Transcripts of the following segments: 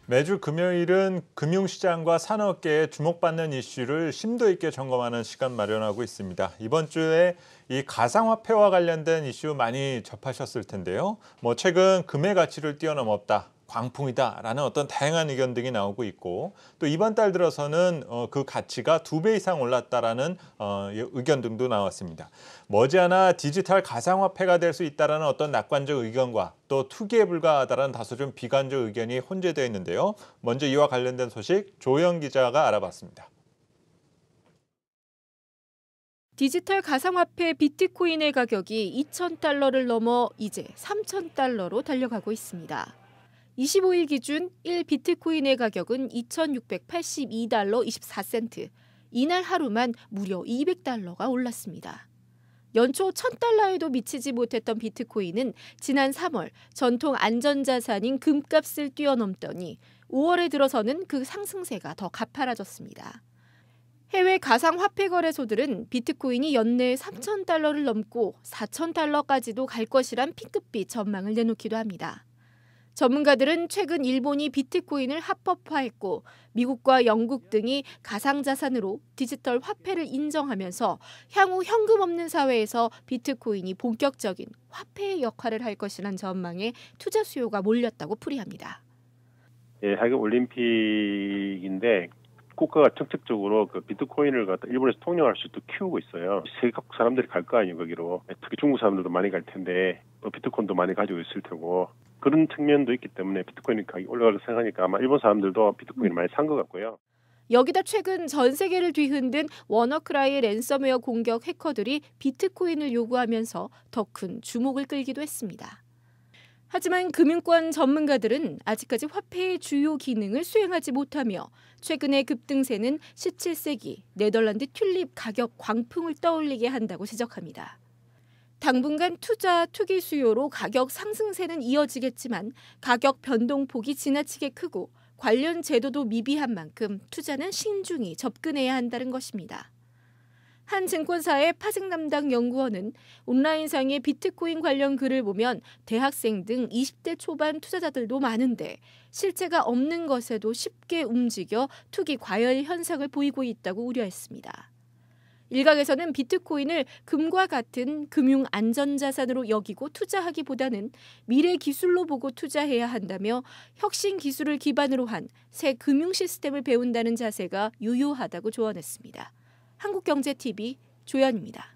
매주 금요일은 금융시장과 산업계에 주목받는 이슈를 심도 있게 점검하는 시간 마련하고 있습니다. 이번 주에 이 가상화폐와 관련된 이슈 많이 접하셨을 텐데요. 최근 금의 가치를 뛰어넘었다, 광풍이다라는 어떤 다양한 의견 등이 나오고 있고, 또 이번 달 들어서는 그 가치가 2배 이상 올랐다라는 의견 등도 나왔습니다. 머지않아 디지털 가상화폐가 될 수 있다라는 어떤 낙관적 의견과 또 투기에 불과하다라는 다소 좀 비관적 의견이 혼재되어 있는데요. 먼저 이와 관련된 소식 조영 기자가 알아봤습니다. 디지털 가상화폐 비트코인의 가격이 2,000달러를 넘어 이제 3,000달러로 달려가고 있습니다. 25일 기준 1비트코인의 가격은 2,682달러 24센트. 이날 하루만 무려 200달러가 올랐습니다. 연초 1,000달러에도 미치지 못했던 비트코인은 지난 3월 전통 안전자산인 금값을 뛰어넘더니 5월에 들어서는 그 상승세가 더 가파라졌습니다. 해외 가상화폐 거래소들은 비트코인이 연내 3,000달러를 넘고 4,000달러까지도 갈 것이란 핑크빛 전망을 내놓기도 합니다. 전문가들은 최근 일본이 비트코인을 합법화했고 미국과 영국 등이 가상자산으로 디지털 화폐를 인정하면서 향후 현금 없는 사회에서 비트코인이 본격적인 화폐의 역할을 할 것이란 전망에 투자 수요가 몰렸다고 풀이합니다. 하계 올림픽인데 국가가 정책적으로 그 비트코인을 갖다 일본에서 통용할 수 있도록 키우고 있어요. 세계각 사람들이 갈 거 아니에요, 거기로. 특히 중국 사람들도 많이 갈 텐데 비트코인도 많이 가지고 있을 테고 그런 측면도 있기 때문에 비트코인 가격이 올라가려고 생각하니까 아마 일본 사람들도 비트코인을 많이 산 것 같고요. 여기다 최근 전 세계를 뒤흔든 워너크라이의 랜섬웨어 공격 해커들이 비트코인을 요구하면서 더 큰 주목을 끌기도 했습니다. 하지만 금융권 전문가들은 아직까지 화폐의 주요 기능을 수행하지 못하며 최근의 급등세는 17세기 네덜란드 튤립 가격 광풍을 떠올리게 한다고 지적합니다. 당분간 투기 수요로 가격 상승세는 이어지겠지만 가격 변동폭이 지나치게 크고 관련 제도도 미비한 만큼 투자는 신중히 접근해야 한다는 것입니다. 한 증권사의 파생 담당 연구원은 온라인상의 비트코인 관련 글을 보면 대학생 등 20대 초반 투자자들도 많은데 실체가 없는 것에도 쉽게 움직여 투기 과열 현상을 보이고 있다고 우려했습니다. 일각에서는 비트코인을 금과 같은 금융 안전자산으로 여기고 투자하기보다는 미래 기술로 보고 투자해야 한다며 혁신 기술을 기반으로 한 새 금융 시스템을 배운다는 자세가 유효하다고 조언했습니다. 한국경제TV 조연입니다.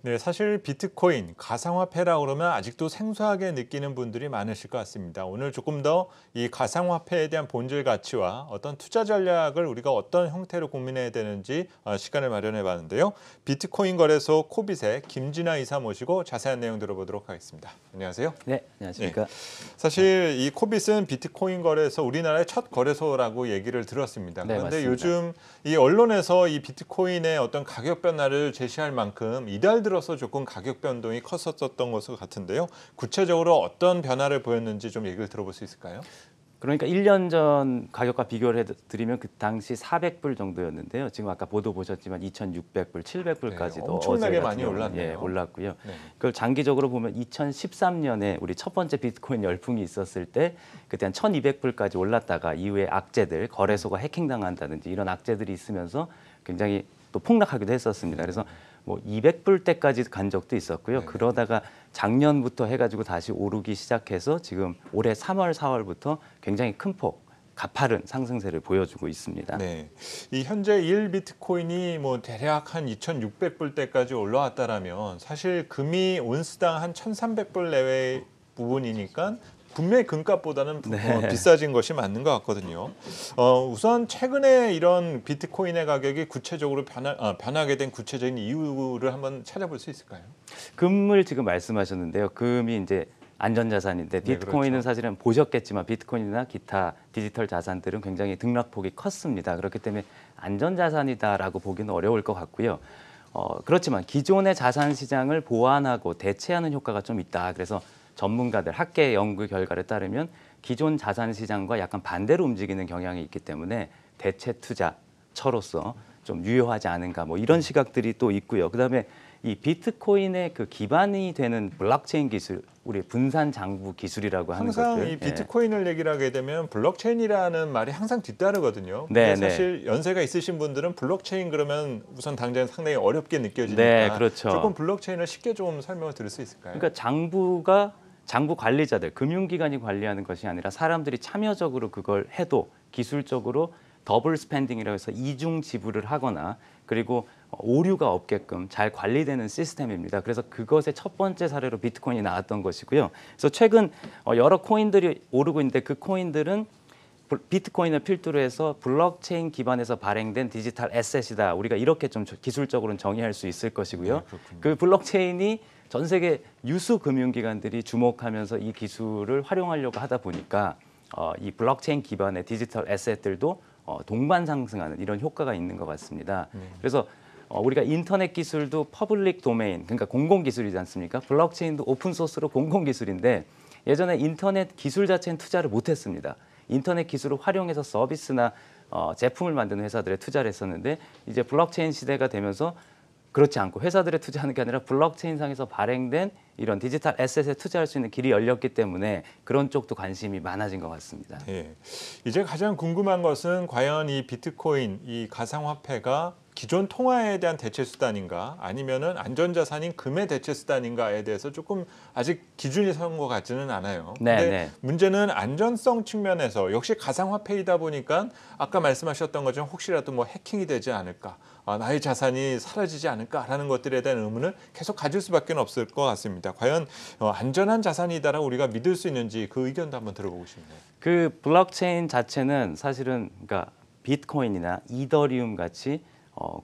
네, 사실 비트코인, 가상화폐라고 그러면 아직도 생소하게 느끼는 분들이 많으실 것 같습니다. 오늘 조금 더 이 가상화폐에 대한 본질 가치와 어떤 투자 전략을 우리가 어떤 형태로 고민해야 되는지 시간을 마련해 봤는데요. 비트코인 거래소 코빗의 김진아 이사 모시고 자세한 내용 들어보도록 하겠습니다. 안녕하세요. 네, 안녕하십니까. 네, 사실 이 코빗은 비트코인 거래소 우리나라의 첫 거래소라고 얘기를 들었습니다. 네, 그런데 맞습니다. 요즘 이 언론에서 이 비트코인의 어떤 가격 변화를 제시할 만큼 이달 들어서 조금 가격 변동이 컸었던 것으로 같은데요. 구체적으로 어떤 변화를 보였는지 좀 얘기를 들어볼 수 있을까요? 그러니까 1년 전 가격과 비교를 해드리면 그 당시 400불 정도였는데요. 지금 아까 보도 보셨지만 2,600불, 700불까지도 네, 엄청나게 많이 올랐네요. 예, 올랐고요. 네. 그걸 장기적으로 보면 2013년에 우리 첫 번째 비트코인 열풍이 있었을 때 그때 한 1,200불까지 올랐다가 이후에 악재들, 거래소가 해킹당한다든지 이런 악재들이 있으면서 굉장히 또 폭락하기도 했었습니다. 그래서 200불대까지 간 적도 있었고요. 네네. 그러다가 작년부터 해가지고 다시 오르기 시작해서 지금 올해 3월, 4월부터 굉장히 큰 폭, 가파른 상승세를 보여주고 있습니다. 네, 이 현재 1비트코인이 대략 한 2,600불대까지 올라왔다라면 사실 금이 온스당 한 1,300불 내외의 부분이니까 분명히 금값보다는 네. 비싸진 것이 맞는 것 같거든요. 우선 최근에 이런 비트코인의 가격이 구체적으로 변하게 된 구체적인 이유를 한번 찾아볼 수 있을까요? 금을 지금 말씀하셨는데요. 금이 이제 안전자산인데 비트코인은 그렇죠. 사실은 보셨겠지만 비트코인이나 기타 디지털 자산들은 굉장히 등락폭이 컸습니다. 그렇기 때문에 안전자산이다라고 보기는 어려울 것 같고요. 그렇지만 기존의 자산 시장을 보완하고 대체하는 효과가 좀 있다. 그래서 전문가들 학계 연구 결과에 따르면 기존 자산 시장과 약간 반대로 움직이는 경향이 있기 때문에 대체 투자처로서 좀 유효하지 않은가 이런 시각들이 또 있고요. 그다음에 이 비트코인의 그 기반이 되는 블록체인 기술, 우리 분산 장부 기술이라고 하는 항상 것들. 이 비트코인을 얘기를 하게 되면 블록체인이라는 말이 항상 뒤따르거든요. 네, 근데 네. 사실 연세가 있으신 분들은 블록체인 그러면 우선 당장 상당히 어렵게 느껴지니까 네, 그렇죠. 조금 블록체인을 쉽게 좀 설명을 드릴 수 있을까요? 그러니까 장부 관리자들, 금융기관이 관리하는 것이 아니라 사람들이 참여적으로 그걸 해도 기술적으로 더블 스펜딩이라고 해서 이중 지불을 하거나 그리고 오류가 없게끔 잘 관리되는 시스템입니다. 그래서 그것의 첫 번째 사례로 비트코인이 나왔던 것이고요. 그래서 최근 여러 코인들이 오르고 있는데 그 코인들은 비트코인을 필두로 해서 블록체인 기반에서 발행된 디지털 에셋이다. 우리가 이렇게 좀 기술적으로는 정의할 수 있을 것이고요. 네, 그렇군요. 그 블록체인이 전 세계 유수 금융기관들이 주목하면서 이 기술을 활용하려고 하다 보니까 이 블록체인 기반의 디지털 에셋들도 동반 상승하는 이런 효과가 있는 것 같습니다. 그래서 우리가 인터넷 기술도 퍼블릭 도메인, 그러니까 공공 기술이지 않습니까? 블록체인도 오픈 소스로 공공 기술인데 예전에 인터넷 기술 자체는 투자를 못했습니다. 인터넷 기술을 활용해서 서비스나 제품을 만드는 회사들에 투자를 했었는데 이제 블록체인 시대가 되면서 그렇지 않고 회사들에 투자하는 게 아니라 블록체인상에서 발행된 이런 디지털 에셋에 투자할 수 있는 길이 열렸기 때문에 그런 쪽도 관심이 많아진 것 같습니다. 예. 이제 가장 궁금한 것은 과연 이 비트코인, 이 가상화폐가 기존 통화에 대한 대체 수단인가 아니면은 안전자산인 금의 대체 수단인가에 대해서 조금 아직 기준이 선 것 같지는 않아요. 네, 근데 네. 문제는 안전성 측면에서 역시 가상화폐이다 보니까 아까 말씀하셨던 것처럼 혹시라도 뭐 해킹이 되지 않을까, 나의 자산이 사라지지 않을까라는 것들에 대한 의문을 계속 가질 수밖에 없을 것 같습니다. 과연 안전한 자산이다라고 우리가 믿을 수 있는지 그 의견도 한번 들어보고 싶네요. 그 블록체인 자체는 사실은 그러니까 비트코인이나 이더리움 같이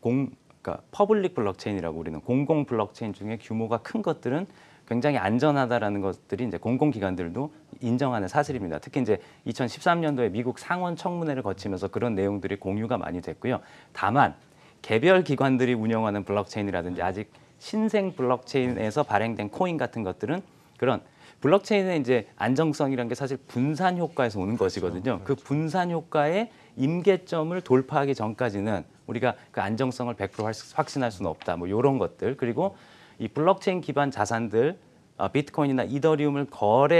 그러니까 퍼블릭 블록체인이라고 우리는 공공 블록체인 중에 규모가 큰 것들은 굉장히 안전하다라는 것들이 이제 공공기관들도 인정하는 사실입니다. 특히 이제 2013년도에 미국 상원 청문회를 거치면서 그런 내용들이 공유가 많이 됐고요. 다만 개별 기관들이 운영하는 블록체인이라든지 아직 신생 블록체인에서 발행된 코인 같은 것들은 그런 블록체인의 이제 안정성이라는 게 사실 분산 효과에서 오는 것이거든요. 그 분산 효과의 임계점을 돌파하기 전까지는 우리가 그 안정성을 100% 확신할 수는 없다. 뭐 이런 것들. 그리고 이 블록체인 기반 자산들, 비트코인이나 이더리움을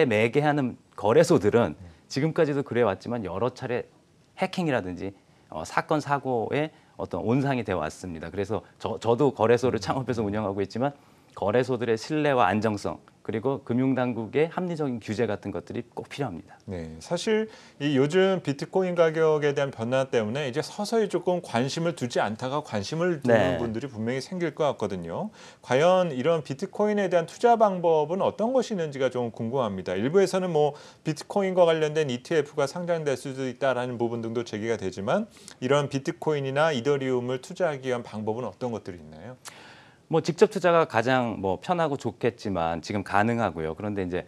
매개하는 거래소들은 지금까지도 그래왔지만 여러 차례 해킹이라든지 사건 사고에 어떤 온상이 되어 왔습니다. 그래서 저도 거래소를 창업해서 운영하고 있지만 거래소들의 신뢰와 안정성 그리고 금융당국의 합리적인 규제 같은 것들이 꼭 필요합니다. 네, 사실 이 요즘 비트코인 가격에 대한 변화 때문에 이제 서서히 조금 관심을 두지 않다가 관심을 두는 네. 분들이 분명히 생길 것 같거든요. 과연 이런 비트코인에 대한 투자 방법은 어떤 것이 있는지가 좀 궁금합니다. 일부에서는 뭐 비트코인과 관련된 ETF가 상장될 수도 있다라는 부분 등도 제기가 되지만 이런 비트코인이나 이더리움을 투자하기 위한 방법은 어떤 것들이 있나요? 뭐 직접 투자가 가장 뭐 편하고 좋겠지만 지금 가능하고요. 그런데 이제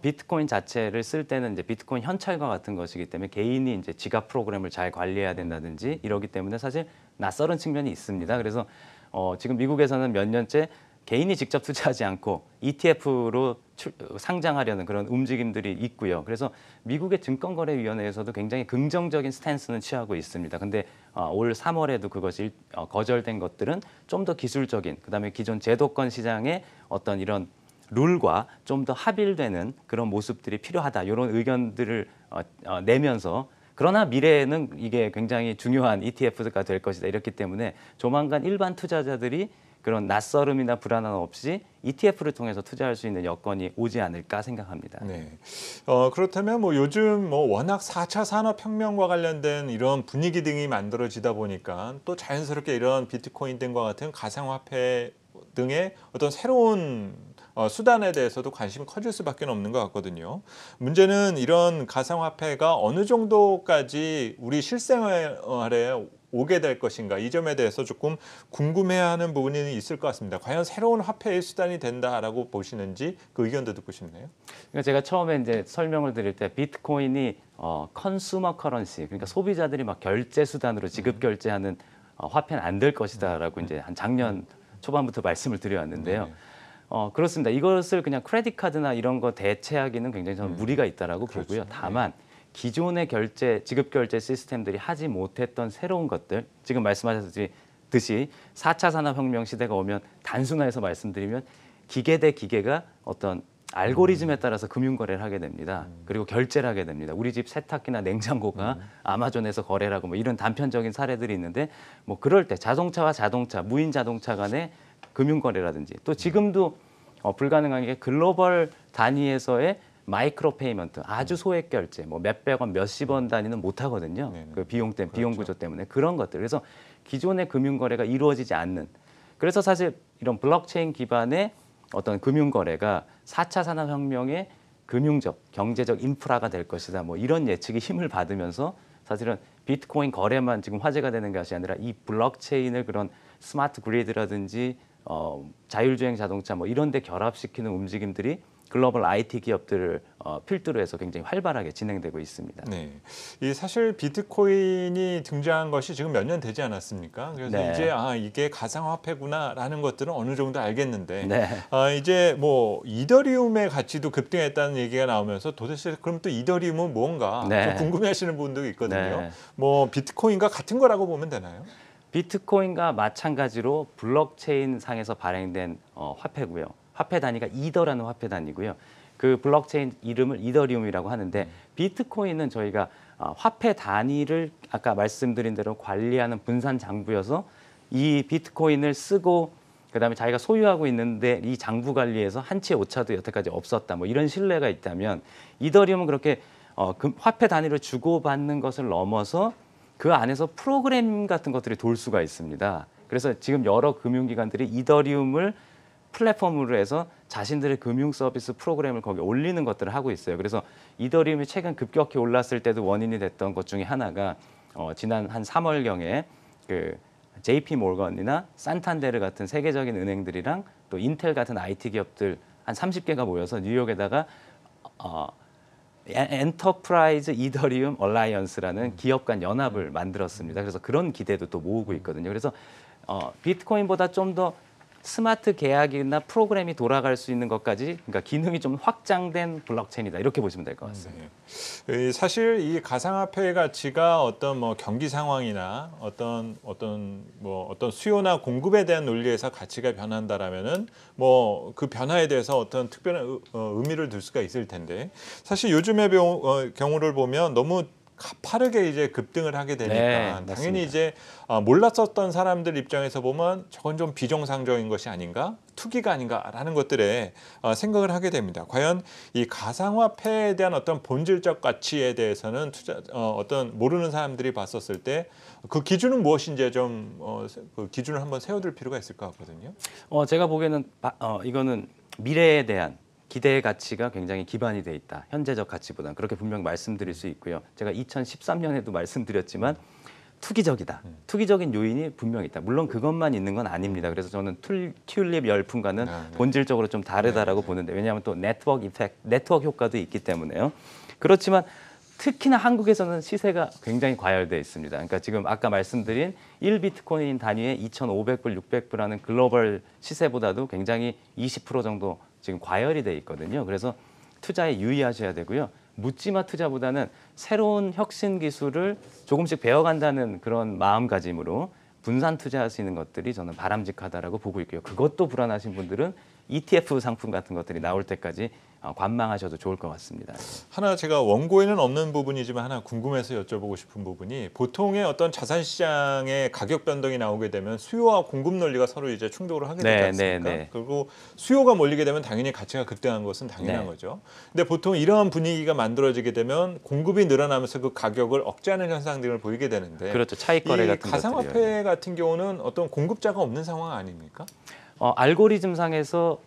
비트코인 자체를 쓸 때는 이제 비트코인 현찰과 같은 것이기 때문에 개인이 이제 지갑 프로그램을 잘 관리해야 된다든지 이러기 때문에 사실 낯설은 측면이 있습니다. 그래서 지금 미국에서는 몇 년째 개인이 직접 투자하지 않고 ETF로 상장하려는 그런 움직임들이 있고요. 그래서 미국의 증권거래위원회에서도 굉장히 긍정적인 스탠스는 취하고 있습니다. 근데 올 3월에도 그것이 거절된 것들은 좀 더 기술적인, 그다음에 기존 제도권 시장의 어떤 이런 룰과 좀 더 합일되는 그런 모습들이 필요하다. 이런 의견들을 내면서 그러나 미래에는 이게 굉장히 중요한 ETF가 될 것이다. 이렇기 때문에 조만간 일반 투자자들이 그런 낯설음이나 불안함 없이 ETF를 통해서 투자할 수 있는 여건이 오지 않을까 생각합니다. 네. 그렇다면 뭐 요즘 뭐 워낙 4차 산업혁명과 관련된 이런 분위기 등이 만들어지다 보니까 또 자연스럽게 이런 비트코인 등과 같은 가상화폐 등의 어떤 새로운 수단에 대해서도 관심이 커질 수밖에 없는 것 같거든요. 문제는 이런 가상화폐가 어느 정도까지 우리 실생활에 오게 될 것인가 이 점에 대해서 조금 궁금해하는 부분이 있을 것 같습니다. 과연 새로운 화폐의 수단이 된다라고 보시는지 그 의견도 듣고 싶네요. 그러니까 제가 처음에 이제 설명을 드릴 때 비트코인이 컨슈머 커런시, 그러니까 소비자들이 막 결제 수단으로 지급 결제하는 화폐는 안 될 것이다라고 이제 한 작년 초반부터 말씀을 드려왔는데요. 네. 그렇습니다. 이것을 그냥 크레딧 카드나 이런 거 대체하기는 굉장히 저는 무리가 있다라고 그렇죠. 보고요. 다만 기존의 지급 결제 시스템들이 하지 못했던 새로운 것들, 지금 말씀하셨듯이 듯이 4차 산업혁명 시대가 오면 단순화해서 말씀드리면 기계 대 기계가 어떤 알고리즘에 따라서 금융거래를 하게 됩니다. 그리고 결제를 하게 됩니다. 우리 집 세탁기나 냉장고가 아마존에서 거래를 하고 뭐 이런 단편적인 사례들이 있는데 뭐 그럴 때 자동차와 자동차, 무인 자동차 간의 금융거래라든지 또 지금도 불가능한 게 글로벌 단위에서의 마이크로 페이먼트, 아주 소액 결제, 뭐 몇백 원, 몇십 원 단위는 못 하거든요. 네네. 그 비용 때문에, 비용 그렇죠. 구조 때문에 그런 것들. 그래서 기존의 금융 거래가 이루어지지 않는. 그래서 사실 이런 블록체인 기반의 어떤 금융 거래가 4차 산업혁명의 금융적, 경제적 인프라가 될 것이다. 뭐 이런 예측이 힘을 받으면서 사실은 비트코인 거래만 지금 화제가 되는 것이 아니라 이 블록체인을 그런 스마트 그리드라든지 자율주행 자동차 뭐 이런 데 결합시키는 움직임들이 글로벌 IT 기업들을 필두로 해서 굉장히 활발하게 진행되고 있습니다. 네, 이 사실 비트코인이 등장한 것이 지금 몇 년 되지 않았습니까? 그래서 네. 이제 이게 가상화폐구나라는 것들은 어느 정도 알겠는데 네. 이제 뭐 이더리움의 가치도 급등했다는 얘기가 나오면서 도대체 그럼 또 이더리움은 뭔가 네. 좀 궁금해하시는 분들도 있거든요. 네. 뭐 비트코인과 같은 거라고 보면 되나요? 비트코인과 마찬가지로 블록체인 상에서 발행된 화폐고요. 화폐 단위가 이더라는 화폐 단위고요. 그 블록체인 이름을 이더리움이라고 하는데 비트코인은 저희가 화폐 단위를 아까 말씀드린 대로 관리하는 분산 장부여서 이 비트코인을 쓰고 그다음에 자기가 소유하고 있는데 이 장부 관리에서 한치의 오차도 여태까지 없었다. 뭐 이런 신뢰가 있다면 이더리움은 그렇게 화폐 단위를 주고받는 것을 넘어서 그 안에서 프로그램 같은 것들이 돌 수가 있습니다. 그래서 지금 여러 금융기관들이 이더리움을 플랫폼으로 해서 자신들의 금융 서비스 프로그램을 거기에 올리는 것들을 하고 있어요. 그래서 이더리움이 최근 급격히 올랐을 때도 원인이 됐던 것 중에 하나가 지난 한 3월경에 그 JP 모건이나 산탄데르 같은 세계적인 은행들이랑 또 인텔 같은 IT 기업들 한 30개가 모여서 뉴욕에다가 엔터프라이즈 이더리움 얼라이언스라는 기업 간 연합을 만들었습니다. 그래서 그런 기대도 또 모으고 있거든요. 그래서 비트코인보다 좀 더 스마트 계약이나 프로그램이 돌아갈 수 있는 것까지, 그러니까 기능이 좀 확장된 블록체인이다, 이렇게 보시면 될 것 같습니다. 사실 이 가상화폐의 가치가 어떤 뭐 경기 상황이나 어떤 수요나 공급에 대한 논리에서 가치가 변한다라면은 뭐 그 변화에 대해서 어떤 특별한 의미를 둘 수가 있을 텐데 사실 요즘의 경우를 보면 너무 가파르게 이제 급등을 하게 되니까 네, 당연히 맞습니다. 이제 몰랐었던 사람들 입장에서 보면 저건 좀 비정상적인 것이 아닌가, 투기가 아닌가라는 것들에 생각을 하게 됩니다. 과연 이 가상화폐에 대한 어떤 본질적 가치에 대해서는 어떤 모르는 사람들이 봤었을 때 그 기준은 무엇인지 좀 그 기준을 한번 세워둘 필요가 있을 것 같거든요. 제가 보기에는 이거는 미래에 대한 기대의 가치가 굉장히 기반이 돼 있다. 현재적 가치보다는 그렇게 분명 말씀드릴 수 있고요. 제가 2013년에도 말씀드렸지만 투기적이다. 투기적인 요인이 분명히 있다. 물론 그것만 있는 건 아닙니다. 그래서 저는 튤립 열풍과는 본질적으로 좀 다르다라고 보는데, 왜냐하면 또 네트워크 이펙트, 네트워크 효과도 있기 때문에요. 그렇지만 특히나 한국에서는 시세가 굉장히 과열돼 있습니다. 그러니까 지금 아까 말씀드린 1비트코인 단위의 2,500불, 600불 하는 글로벌 시세보다도 굉장히 20% 정도 지금 과열이 돼 있거든요. 그래서 투자에 유의하셔야 되고요. 묻지마 투자보다는 새로운 혁신 기술을 조금씩 배워간다는 그런 마음가짐으로 분산 투자할 수 있는 것들이 저는 바람직하다라고 보고 있고요. 그것도 불안하신 분들은 ETF 상품 같은 것들이 나올 때까지 관망하셔도 좋을 것 같습니다. 하나 제가 원고에는 없는 부분이지만 하나 궁금해서 여쭤보고 싶은 부분이, 보통의 어떤 자산 시장의 가격 변동이 나오게 되면 수요와 공급 논리가 서로 이제 충돌을 하게 되지 않습니까? 그리고 수요가 몰리게 되면 당연히 가치가 급등한 것은 당연한 거죠. 근데 보통 이러한 분위기가 만들어지게 되면 공급이 늘어나면서 그 가격을 억제하는 현상들을 보이게 되는데, 그렇죠. 차익 거래 이 같은 가상화폐 것들이요. 같은 경우는 어떤 공급자가 없는 상황 아닙니까? 알고리즘 상에서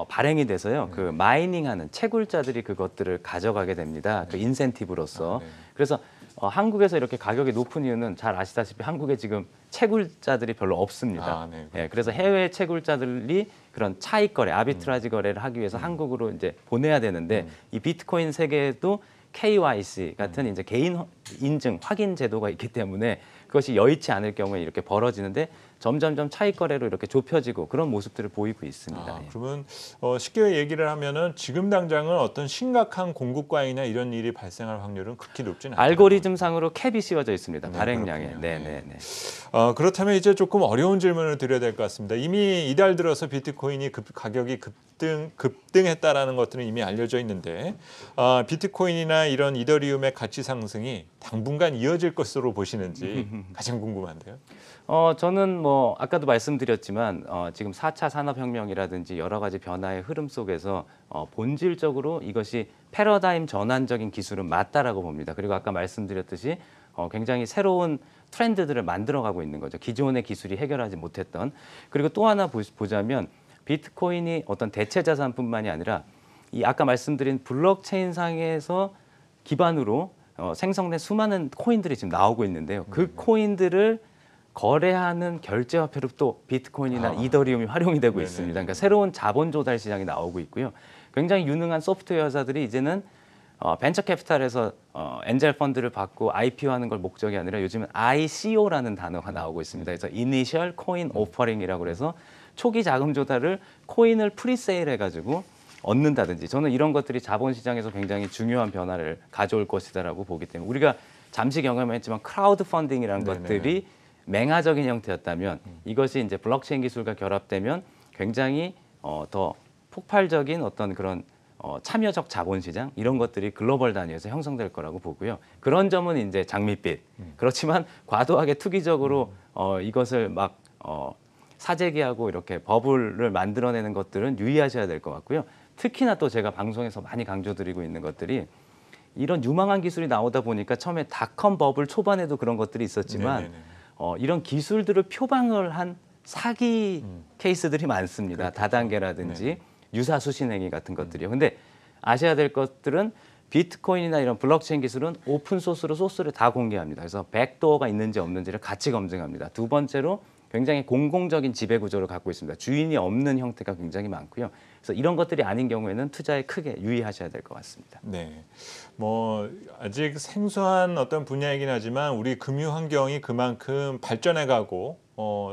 발행이 돼서요. 그 마이닝하는 채굴자들이 그것들을 가져가게 됩니다. 그 인센티브로서. 그래서 한국에서 이렇게 가격이 높은 이유는 잘 아시다시피 한국에 지금 채굴자들이 별로 없습니다. 그래서 해외 채굴자들이 그런 차익 거래, 아비트라지 거래를 하기 위해서 한국으로 이제 보내야 되는데, 이 비트코인 세계에도 KYC 같은 이제 개인 인증 확인 제도가 있기 때문에 그것이 여의치 않을 경우에 이렇게 벌어지는데, 점점점 차익 거래로 이렇게 좁혀지고 그런 모습들을 보이고 있습니다. 예. 그러면 쉽게 얘기를 하면은 지금 당장은 어떤 심각한 공급 과잉이나 이런 일이 발생할 확률은 극히 높지는 않다. 알고리즘상으로 캡이 씌워져 있습니다. 네, 발행량에. 그렇군요. 네네네. 그렇다면 이제 조금 어려운 질문을 드려야 될 것 같습니다. 이미 이달 들어서 비트코인이 가격이 급등했다라는 것들은 이미 알려져 있는데 비트코인이나 이런 이더리움의 가치 상승이 당분간 이어질 것으로 보시는지 가장 궁금한데요. 저는 뭐 아까도 말씀드렸지만 지금 4차 산업혁명이라든지 여러 가지 변화의 흐름 속에서 본질적으로 이것이 패러다임 전환적인 기술은 맞다라고 봅니다. 그리고 아까 말씀드렸듯이 굉장히 새로운 트렌드들을 만들어가고 있는 거죠. 기존의 기술이 해결하지 못했던. 그리고 또 하나 보자면 비트코인이 어떤 대체 자산뿐만이 아니라 이 아까 말씀드린 블록체인 상에서 기반으로 생성된 수많은 코인들이 지금 나오고 있는데요. 그 코인들을 거래하는 결제화폐로 또 비트코인이나 이더리움이 활용이 되고 있습니다. 그러니까 새로운 자본 조달 시장이 나오고 있고요. 굉장히 유능한 소프트웨어 회사들이 이제는 벤처 캐피탈에서 엔젤 펀드를 받고 IPO하는 걸 목적이 아니라 요즘은 ICO라는 단어가 나오고 있습니다. 그래서 Initial Coin Offering이라고 그래서 초기 자금 조달을 코인을 프리세일 해가지고 얻는다든지 저는 이런 것들이 자본시장에서 굉장히 중요한 변화를 가져올 것이다라고 보기 때문에 우리가 잠시 경험했지만 크라우드 펀딩이라는 것들이 맹아적인 형태였다면 이것이 이제 블록체인 기술과 결합되면 굉장히 더 폭발적인 어떤 그런 참여적 자본시장 이런 것들이 글로벌 단위에서 형성될 거라고 보고요. 그런 점은 이제 장밋빛. 그렇지만 과도하게 투기적으로 이것을 막 사재기하고 이렇게 버블을 만들어내는 것들은 유의하셔야 될 것 같고요. 특히나 또 제가 방송에서 많이 강조드리고 있는 것들이 이런 유망한 기술이 나오다 보니까 처음에 닷컴 버블 초반에도 그런 것들이 있었지만 이런 기술들을 표방을 한 사기 케이스들이 많습니다. 다단계라든지 유사수신행위 같은 것들이요. 근데 아셔야 될 것들은 비트코인이나 이런 블록체인 기술은 오픈 소스로 소스를 다 공개합니다. 그래서 백도어가 있는지 없는지를 같이 검증합니다. 두 번째로 굉장히 공공적인 지배 구조를 갖고 있습니다. 주인이 없는 형태가 굉장히 많고요. 그래서 이런 것들이 아닌 경우에는 투자에 크게 유의하셔야 될 것 같습니다. 네, 뭐 아직 생소한 어떤 분야이긴 하지만 우리 금융 환경이 그만큼 발전해가고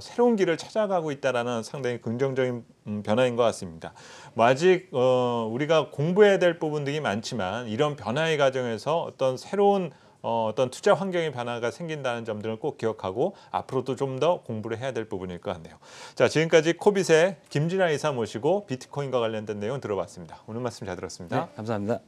새로운 길을 찾아가고 있다라는 상당히 긍정적인 변화인 것 같습니다. 뭐 아직 우리가 공부해야 될 부분들이 많지만 이런 변화의 과정에서 어떤 새로운 어떤 투자 환경의 변화가 생긴다는 점들을 꼭 기억하고 앞으로도 좀 더 공부를 해야 될 부분일 것 같네요. 자, 지금까지 코빗의 김진아 이사 모시고 비트코인과 관련된 내용 들어봤습니다. 오늘 말씀 잘 들었습니다. 네, 감사합니다.